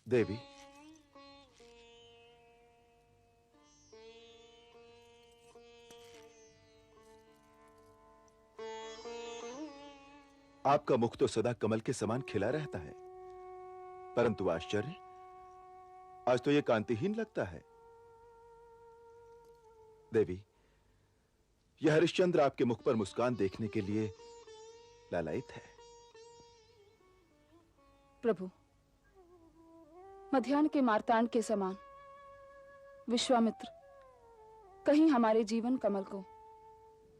देवी, आपका मुख तो सदा कमल के समान खिला रहता है, परंतु आश्चर्य, आज तो यह कांतिहीन लगता है। देवी, यह हरिश्चंद्र आपके मुख पर मुस्कान देखने के लिए लालायित है। प्रभु, मध्याह्न के मार्तांड के समान विश्वामित्र कहीं हमारे जीवन कमल को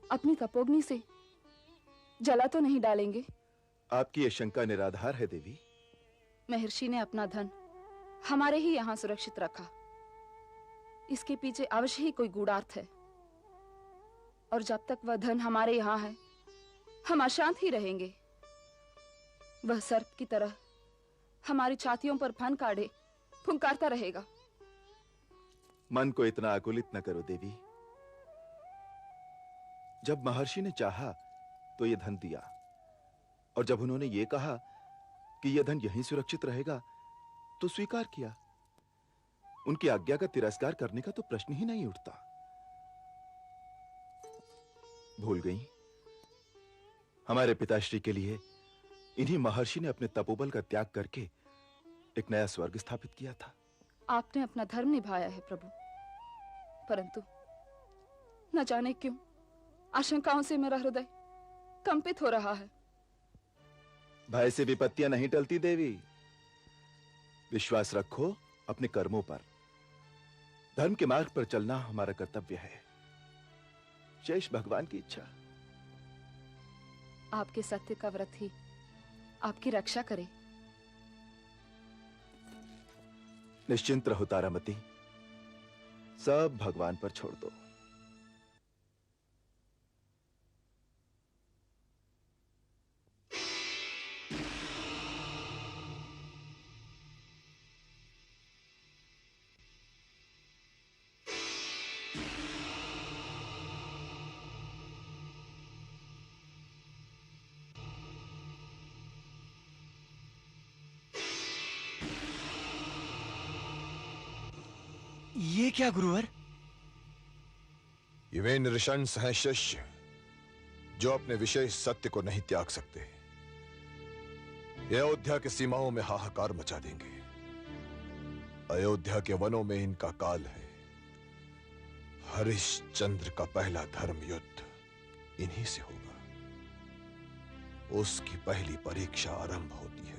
अपनी तपोग्नि से जला तो नहीं डालेंगे? आपकी यह शंका निराधार है देवी। महर्षि ने अपना धन हमारे ही यहां सुरक्षित रखा, इसके पीछे अवश्य ही कोई गूढ़ार्थ है, और जब तक वह धन हमारे यहां है हम अशांत ही रहेंगे। वह सर्प की तरह हमारी छातियों पर फन काढ़े फुंकारता रहेगा। मन को इतना आकुलित न करो देवी। जब महर्षि ने चाहा तो यह धन दिया, और जब उन्होंने यह कहा कि यह धन यहीं सुरक्षित रहेगा तो स्वीकार किया। उनकी आज्ञा का तिरस्कार करने का तो प्रश्न ही नहीं उठता। भूल गई, हमारे पिताश्री के लिए इन्हीं महर्षि ने अपने तपोबल का त्याग करके एक नया स्वर्ग स्थापित किया था। आपने अपना धर्म निभाया है प्रभु, परंतु न जाने क्यों आशंकाओं से मेरा हृदय कंपित हो रहा है। भय से विपत्तियां नहीं टलती देवी। विश्वास रखो अपने कर्मों पर। धर्म के मार्ग पर चलना हमारा कर्तव्य है, शेष भगवान की इच्छा। आपके सत्य का व्रत ही आपकी रक्षा करे। निश्चिंत रहो तारामती, सब भगवान पर छोड़ दो। ये क्या गुरुवर? ये वे नृशंस हैं शिष्य जो अपने विशेष सत्य को नहीं त्याग सकते। ये अयोध्या की सीमाओं में हाहाकार मचा देंगे। अयोध्या के वनों में इनका काल है। हरिश्चंद्र का पहला धर्म युद्ध इन्हीं से होगा। उसकी पहली परीक्षा आरंभ होती है।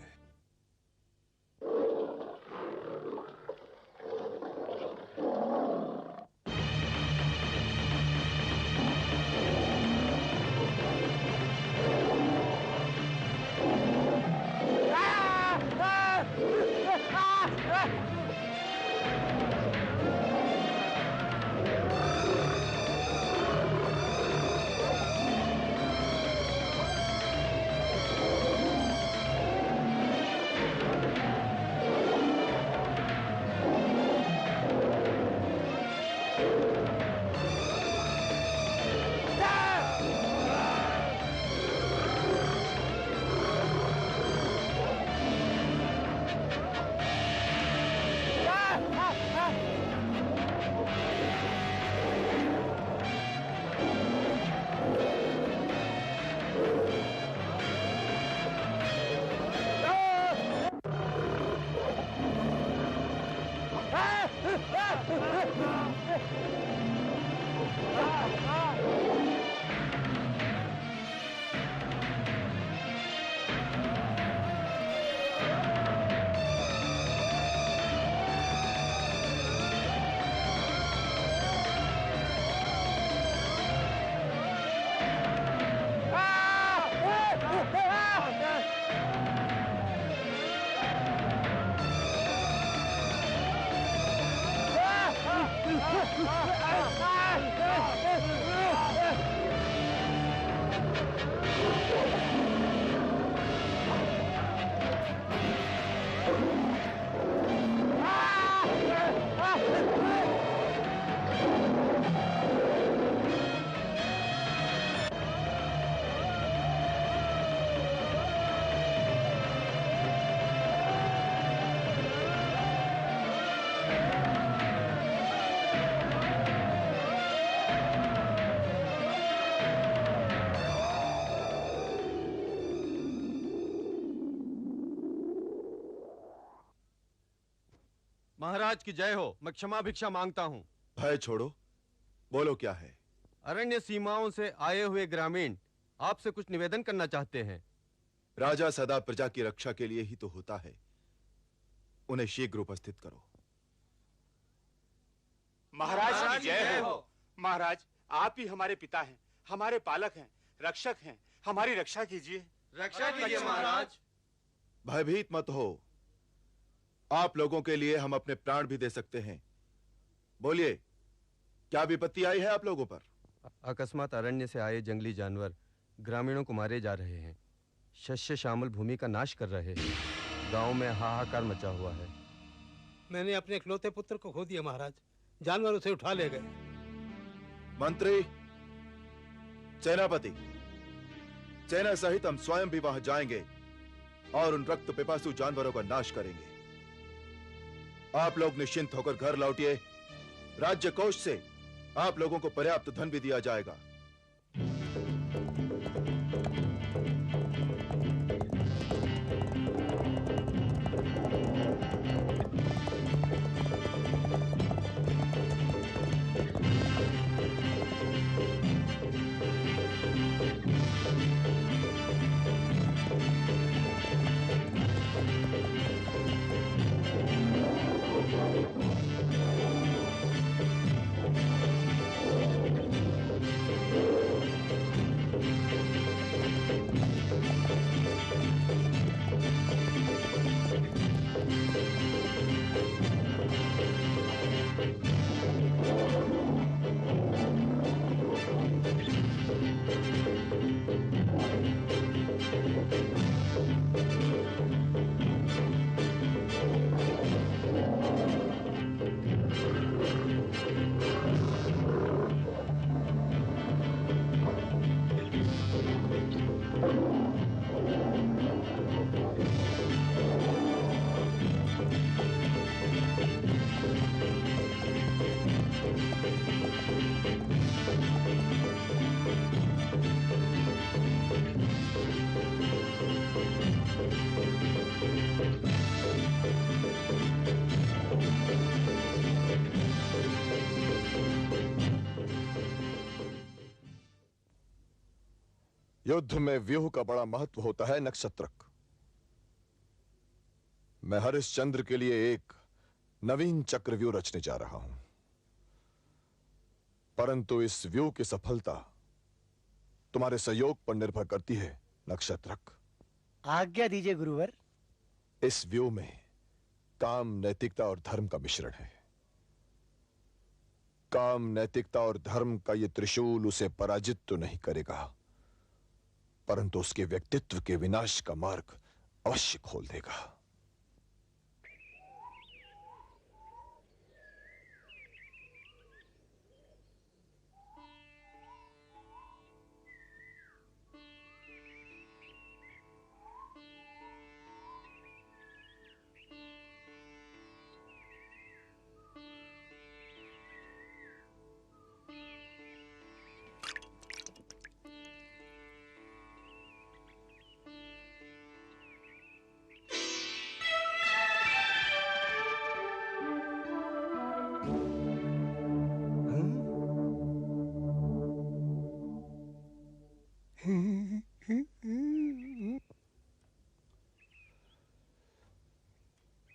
महाराज की जय हो। मैं क्षमा भिक्षा मांगता हूँ। भय छोड़ो, बोलो क्या है। अरण्य सीमाओं से आए हुए ग्रामीण आपसे कुछ निवेदन करना चाहते हैं। राजा सदा प्रजा की रक्षा के लिए ही तो होता है, उन्हें शीघ्र उपस्थित करो। महाराज की जय हो। महाराज, आप ही हमारे पिता हैं, हमारे पालक हैं, रक्षक हैं। हमारी रक्षा कीजिए। रक्षा कीजिए महाराज। भयभीत मत हो, आप लोगों के लिए हम अपने प्राण भी दे सकते हैं। बोलिए, क्या विपत्ति आई है आप लोगों पर? अकस्मात अरण्य से आए जंगली जानवर ग्रामीणों को मारे जा रहे हैं, शस्य श्यामल भूमि का नाश कर रहे हैं। गांव में हाहाकार मचा हुआ है। मैंने अपने इकलौते पुत्र को खो दिया महाराज, जानवर उसे उठा ले गए। मंत्री, सेनापति, सेना सहित हम स्वयं भी वहां जाएंगे और उन रक्त पिपासु जानवरों का नाश करेंगे। आप लोग निश्चिंत होकर घर लौटिए। राज्य कोष से आप लोगों को पर्याप्त धन भी दिया जाएगा। युद्ध में व्यूह का बड़ा महत्व होता है नक्षत्रक। मैं हरिश्चंद्र के लिए एक नवीन चक्रव्यूह रचने जा रहा हूं, परंतु इस व्यूह की सफलता तुम्हारे सहयोग पर निर्भर करती है नक्षत्रक। आज्ञा दीजिए गुरुवर। इस व्यूह में काम, नैतिकता और धर्म का मिश्रण है। काम, नैतिकता और धर्म का यह त्रिशूल उसे पराजित तो नहीं करेगा, परंतु उसके व्यक्तित्व के विनाश का मार्ग अवश्य खोल देगा।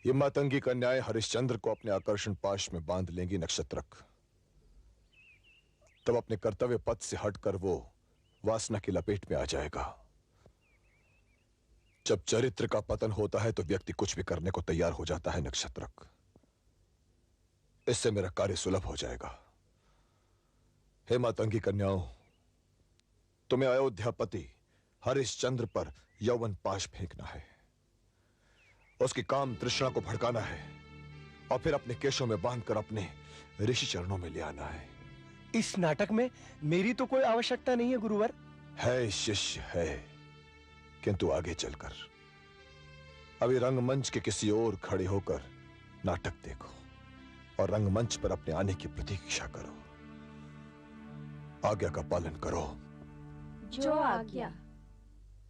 ये मातंगी कन्याएं हरिश्चंद्र को अपने आकर्षण पाश में बांध लेंगी नक्षत्रक। तब अपने कर्तव्य पथ से हटकर वो वासना की लपेट में आ जाएगा। जब चरित्र का पतन होता है तो व्यक्ति कुछ भी करने को तैयार हो जाता है नक्षत्रक। इससे मेरा कार्य सुलभ हो जाएगा। हे मातंगी कन्याओं, तुम्हें अयोध्यापति हरिश्चंद्र पर यौवन पाश फेंकना है, उसकी काम तृष्णा को भड़काना है और फिर अपने केशों में बांधकर अपने ऋषि चरणों में ले आना है। इस नाटक में मेरी तो कोई आवश्यकता नहीं है गुरुवर। है शिष्य है, किंतु आगे चलकर। अभी रंगमंच के किसी ओर खड़े होकर नाटक देखो और रंगमंच पर अपने आने की प्रतीक्षा करो। आज्ञा का पालन करो। जो आज्ञा।